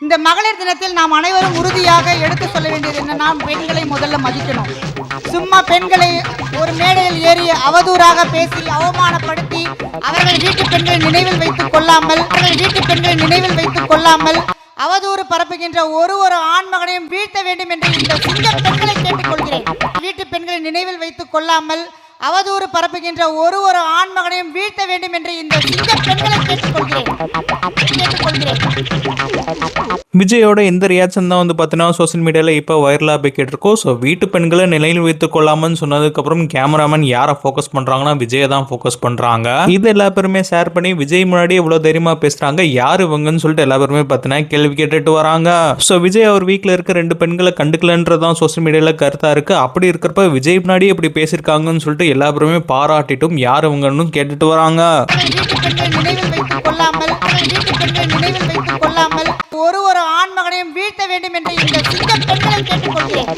இந்த மகளிர் தினத்தில் நாம் அனைவரும் உறுதியாக எடுத்து சொல்ல வேண்டியது என்னன்னா, பெண்களை முதல்ல மதிக்கணும். சும்மா பெண்களை ஒரு மேடையில் ஏறி அவதூறாக பேசி அவமானப்படுத்தி அவர்கள் வீட்டு பெண்களை நினைவில் வைத்துக் கொள்ளாமல் அவதூறு பரப்புகின்ற ஒரு ஆண்மகனையும் வீழ்த்த வேண்டும் என்று இந்த சிங்க பெண்களை கேட்டுக்கொள்கிறேன். வீட்டு பெண்களை நினைவில் வைத்துக் கொள்ளாமல் அவதூறு பரப்புகின்ற ஒரு ஆண்மகனையும் வீழ்த்த வேண்டும் என்று இந்த சிங்க பெண்களை கேட்டுக்கொள்கிறேன். விஜயோட இந்த ரியாக்ஷன் தான் வந்து பார்த்தீங்கன்னா சோசியல் மீடியாவில் இப்போ வைரலாக போய்கிட்டு இருக்கோம். ஸோ வீட்டு பெண்களை நிலையில் வைத்துக் கொள்ளாமன்னு சொன்னதுக்கப்புறம் கேமராமேன் யாரை ஃபோக்கஸ் பண்ணுறாங்கன்னா விஜயை தான் ஃபோக்கஸ் பண்ணுறாங்க. இது எல்லா பேருமே ஷேர் பண்ணி விஜய் முன்னாடி எவ்வளோ தைரியமாக பேசுகிறாங்க, யார் இவங்கன்னு சொல்லிட்டு எல்லா பேருமே பார்த்தீங்கன்னா கேள்வி கேட்டுட்டு வராங்க. ஸோ விஜய் அவர் வீட்டில் இருக்க 2 பெண்களை கண்டுக்கலன்றதான் சோசியல் மீடியாவில் கருத்தாக இருக்குது. அப்படி இருக்கிறப்ப விஜய் முன்னாடி இப்படி பேசியிருக்காங்கன்னு சொல்லிட்டு எல்லா பேருமே பாராட்டிட்டும் யார் இவங்கன்னு கேட்டுட்டு வராங்க. ஒரு ஆண்மகனையும் வீழ்த்த வேண்டும் என்று இந்த சிங்க பெண்களை கேட்டுக்கொள்கிறேன்.